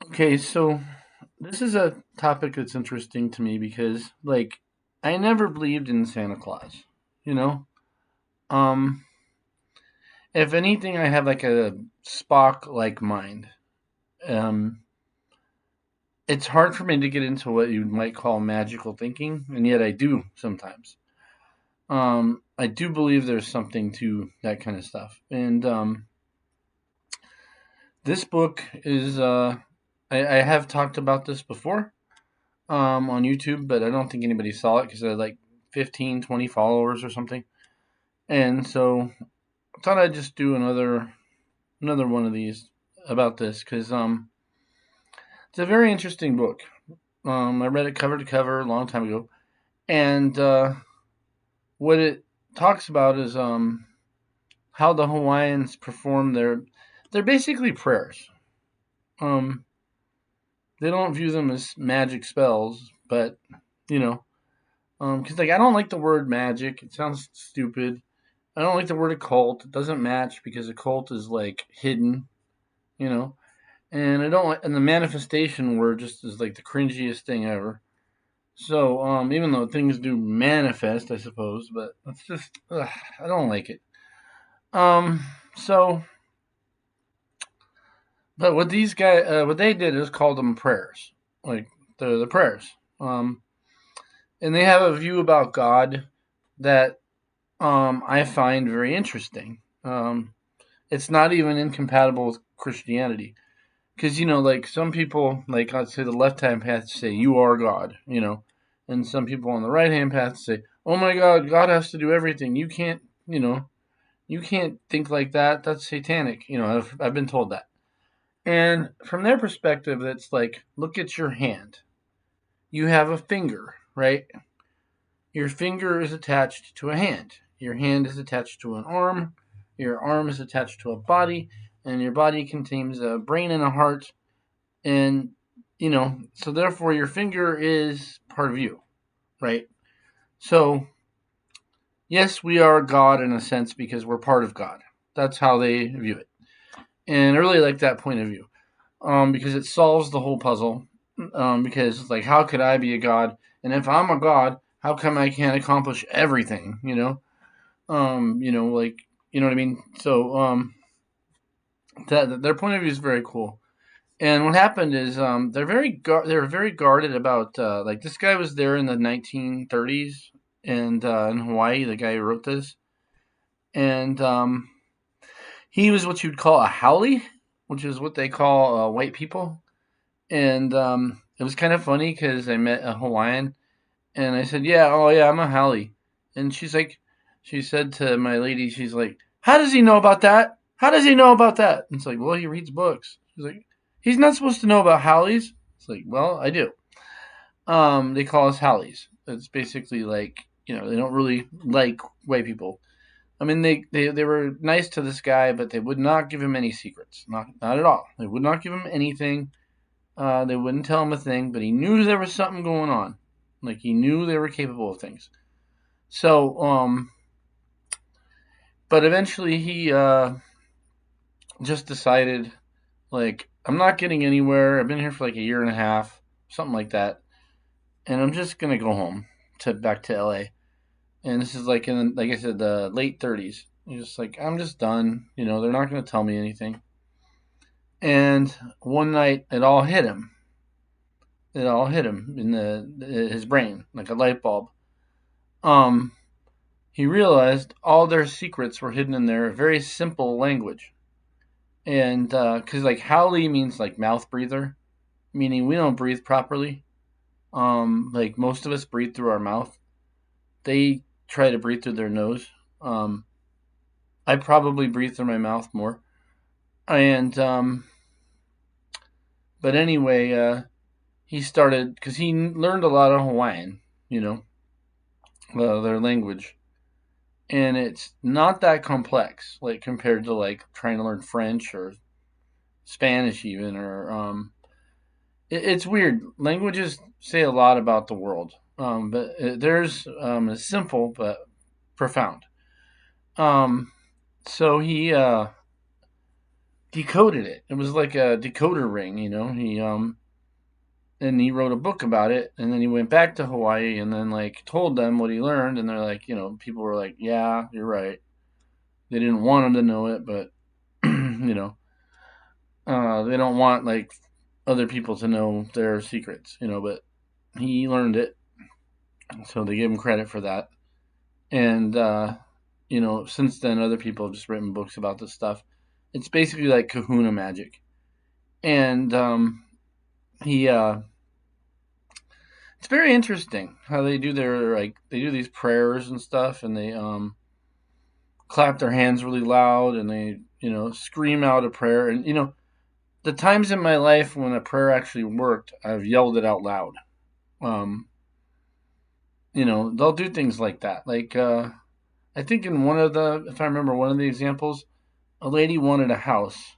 Okay, so this is a topic that's interesting to me because, like, I never believed in Santa Claus. You know, um, if anything, I have like a Spock-like mind. Um, it's hard for me to get into what you might call magical thinking, and yet I do sometimes. I do believe there's something to that kind of stuff, and this book is. I have talked about this before, on YouTube, but I don't think anybody saw it because I had like 15, 20 followers or something. And so I thought I'd just do another one of these about this because it's a very interesting book. I read it cover to cover a long time ago, and what it talks about is how the Hawaiians perform they're basically prayers. Um, they don't view them as magic spells, but you know, because like I don't like the word magic. It sounds stupid. I don't like the word occult. It doesn't match because occult is like hidden, you know. And I don't like, and the manifestation word just is like the cringiest thing ever. So even though things do manifest, I suppose, but it's just I don't like it. Um, so but what these guys what they did is called them prayers, like the prayers. And they have a view about God that I find very interesting. It's not even incompatible with Christianity. Because, like some people, like let's say the left hand path say, you are God, and some people on the right hand path say, oh my God, God has to do everything. You can't think like that. That's satanic. I've been told that. And from their perspective, it's like, look at your hand. You have a finger, right? Your finger is attached to a hand. Your hand is attached to an arm. Your arm is attached to a body. And your body contains a brain and a heart. And, so therefore your finger is part of you, right? So, yes, we are God in a sense because we're part of God. That's how they view it. And I really like that point of view because it solves the whole puzzle. Because it's like, how could I be a God? And if I'm a God, how come I can't accomplish everything? Like, you know what I mean? So, that their point of view is very cool. And what happened is they're very guarded about like this guy was there in the 1930s and in Hawaii, the guy who wrote this, and he was what you'd call a haole, which is what they call white people. And it was kind of funny because I met a Hawaiian and I said, "Yeah, oh yeah, I'm a haole," and she said to my lady, she's like, "How does he know about that? How does he know about that?" And it's like, "Well, he reads books." She's like, "He's not supposed to know about haoles." It's like, "Well, I do." They call us haoles. It's basically like they don't really like white people. I mean, they were nice to this guy, but they would not give him any secrets. Not at all. They would not give him anything. They wouldn't tell him a thing, but he knew there was something going on. Like he knew they were capable of things. So, but eventually he just decided, like, I'm not getting anywhere. I've been here for like a year and a half, something like that, and I'm just gonna go home to back to LA. And this is like in, like I said, the late 30s. He's just like, I'm just done. They're not gonna tell me anything. And one night, it all hit him. It all hit him in his brain like a light bulb. Um, he realized all their secrets were hidden in their very simple language. And because like Howley means like mouth breather, meaning we don't breathe properly. Like most of us breathe through our mouth. They try to breathe through their nose. Um, I probably breathe through my mouth more. And but anyway, he started because he learned a lot of Hawaiian, you know, their language, and it's not that complex, like compared to like trying to learn French or Spanish even, or it's weird. Languages say a lot about the world, but theirs is simple but profound. Um, so he decoded it. It was like a decoder ring, He and he wrote a book about it, and then he went back to Hawaii and then like told them what he learned, and they're like, people were like, yeah, you're right. They didn't want him to know it, but they don't want like other people to know their secrets, but he learned it, so they give him credit for that. And since then, other people have just written books about this stuff. It's basically like Kahuna Magic, and he it's very interesting how they do they do these prayers and stuff, and they clap their hands really loud, and they scream out a prayer, and the times in my life when a prayer actually worked, I've yelled it out loud. Um, they'll do things like that. Like I think in if I remember one of the examples, a lady wanted a house,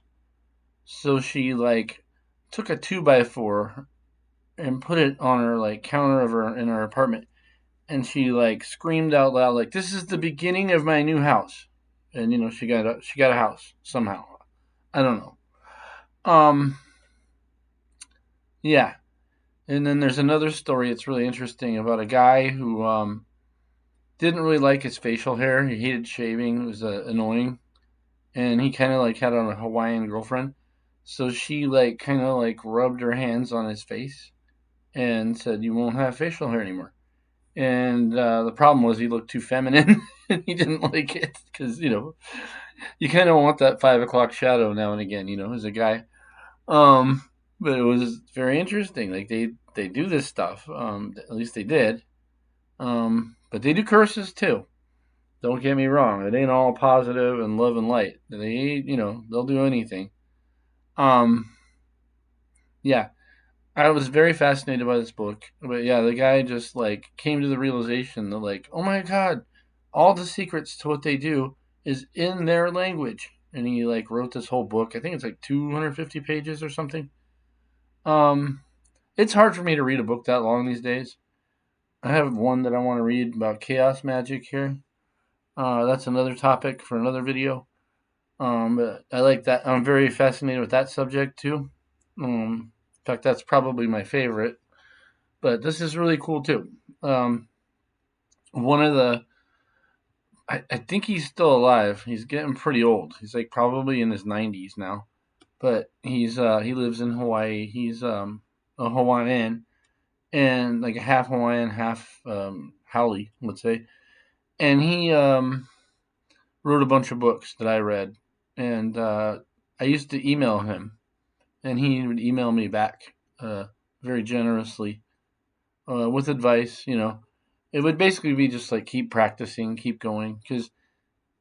so she like took a 2x4 and put it on her like counter of her in her apartment, and she like screamed out loud like, "This is the beginning of my new house," and she got a house somehow. I don't know. Um, yeah, and then there's another story. It's really interesting about a guy who didn't really like his facial hair. He hated shaving. It was annoying, and he kind of like had a Hawaiian girlfriend. So she like kind of like rubbed her hands on his face and said, "You won't have facial hair anymore." And the problem was he looked too feminine, and he didn't like it because you kind of want that 5 o'clock shadow now and again, as a guy. Um, but it was very interesting. Like they do this stuff. At least they did. But they do curses too. Don't get me wrong. It ain't all positive and love and light. They'll do anything. Um, yeah, I was very fascinated by this book. But yeah, the guy just like came to the realization that like, oh my god, all the secrets to what they do is in their language. And he like wrote this whole book. I think it's like 250 pages or something. Um, it's hard for me to read a book that long these days. I have one that I want to read about chaos magic here. That's another topic for another video. But I like that. I'm very fascinated with that subject too. In fact, that's probably my favorite. But this is really cool too. One of the, I think he's still alive. He's getting pretty old. He's like probably in his 90s now. But he lives in Hawaii. He's a Hawaiian and like a half Hawaiian, half Haole, let's say. And he wrote a bunch of books that I read, and I used to email him, and he would email me back very generously with advice. It would basically be just like keep practicing, keep going, because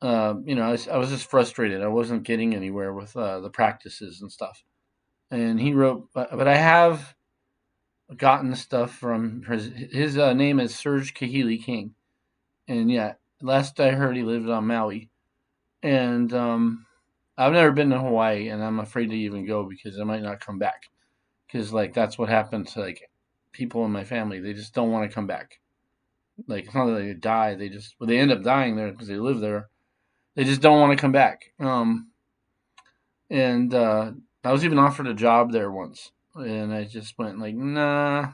I was just frustrated. I wasn't getting anywhere with the practices and stuff. And he wrote, but I have gotten stuff from his name is Serge Kahili King, and yeah, last I heard he lived on Maui, and I've never been to Hawaii, and I'm afraid to even go because I might not come back. Because like that's what happened to like people in my family. They just don't want to come back. Like it's not that they die; they end up dying there because they live there. They just don't want to come back. And I was even offered a job there once, and I just went like, nah.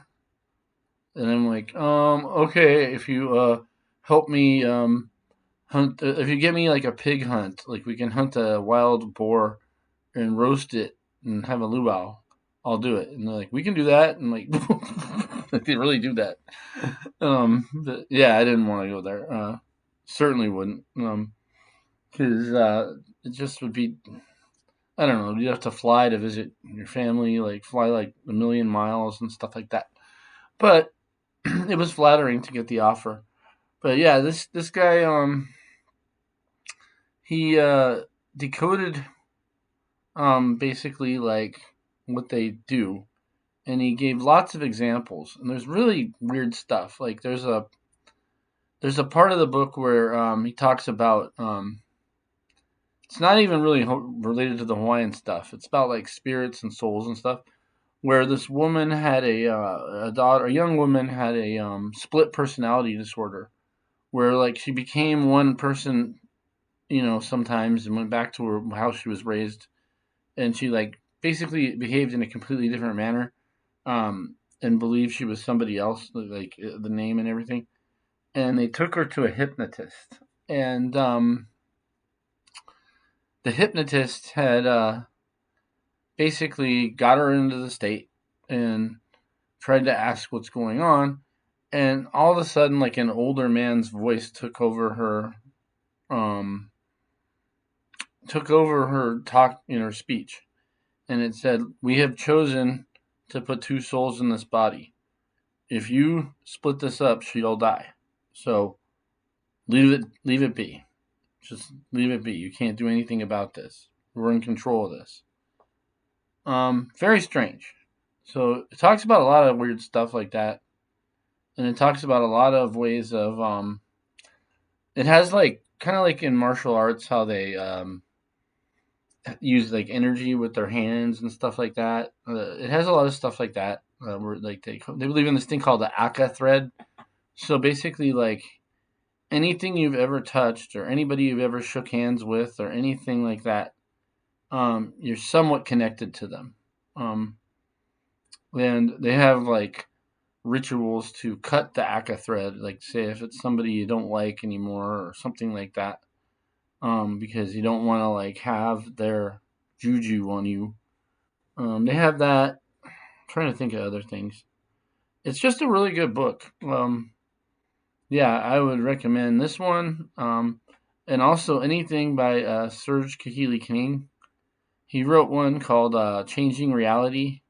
And I'm like, okay, if you help me hunt, if you get me like a pig hunt, like we can hunt a wild boar and roast it and have a luau, I'll do it. And they're like, we can do that, and like, like they really do that. But yeah, I didn't want to go there. Certainly wouldn't. Because it just would be. I don't know. You'd have to fly to visit your family, like fly like a million miles and stuff like that. But it was flattering to get the offer. But yeah, this guy, he decoded basically like what they do, and he gave lots of examples. And there's really weird stuff. Like there's a part of the book where he talks about it's not even really related to the Hawaiian stuff. It's about like spirits and souls and stuff. Where this woman had a daughter, a young woman had a split personality disorder, where like she became one person, sometimes and went back to how she was raised, and she like basically behaved in a completely different manner, and believed she was somebody else, like the name and everything. And they took her to a hypnotist, and the hypnotist had basically got her into the state and tried to ask what's going on, and all of a sudden, like an older man's voice um, took over her talk in her speech, and it said, "We have chosen to put two souls in this body. If you split this up, she'll die. So leave it be. Just leave it be. You can't do anything about this. We're in control of this." Very strange. So it talks about a lot of weird stuff like that, and it talks about a lot of ways of It has like kind of like in martial arts how they use like energy with their hands and stuff like that. It has a lot of stuff like that. Where like they believe in this thing called the Aka thread. So basically, like anything you've ever touched or anybody you've ever shook hands with or anything like that, you're somewhat connected to them. Um, and they have like rituals to cut the Aka thread, like say if it's somebody you don't like anymore or something like that, because you don't want to like have their juju on you. They have that. I'm trying to think of other things. It's just a really good book. Yeah, I would recommend this one. And also anything by Serge Kahili King. He wrote one called Changing Reality,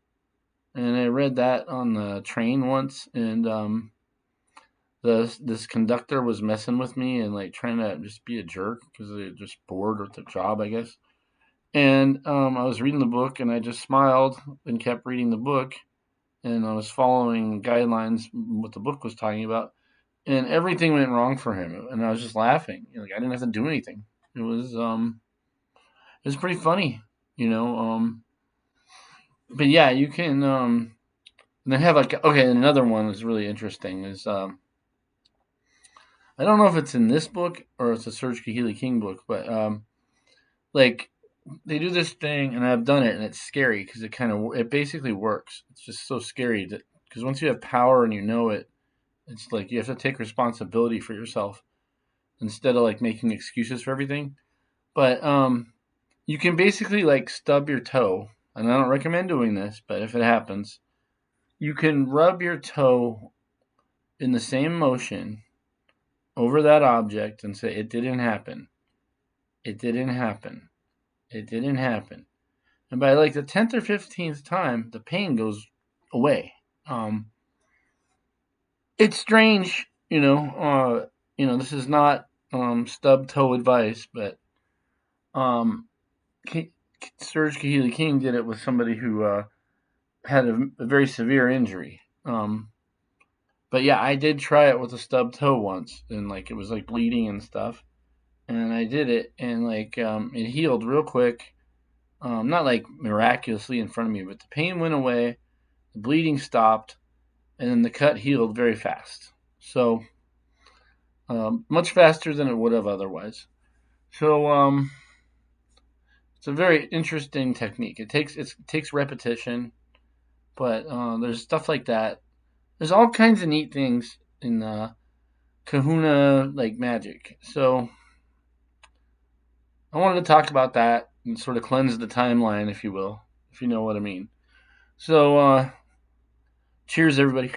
and I read that on the train once, and this conductor was messing with me and like trying to just be a jerk because they're just bored with their job, I guess. And I was reading the book, and I just smiled and kept reading the book, and I was following guidelines what the book was talking about, and everything went wrong for him, and I was just laughing. Like I didn't have to do anything. It was pretty funny, you know. But yeah, you can. And they have like okay, another one is really interesting. Is I don't know if it's in this book or it's a Serge Kahili King book, but like they do this thing, and I've done it, and it's scary because it basically works. It's just so scary because once you have power and you know it, it's like you have to take responsibility for yourself instead of like making excuses for everything. But you can basically like stub your toe, and I don't recommend doing this, but if it happens, you can rub your toe in the same motion over that object and say, "It didn't happen. It didn't happen. It didn't happen." And by like the 10th or 15th time, the pain goes away. Um, it's strange, this is not stub toe advice, but um, Serge Kahili King did it with somebody who had a very severe injury. But yeah, I did try it with a stub toe once, and like it was like bleeding and stuff. And I did it, and like it healed real quick. Not like miraculously in front of me, but the pain went away, the bleeding stopped, and then the cut healed very fast. So much faster than it would have otherwise. So it's a very interesting technique. It takes repetition, but there's stuff like that. There's all kinds of neat things in Kahuna like magic. So I wanted to talk about that and sort of cleanse the timeline, if you will, if you know what I mean. So cheers, everybody.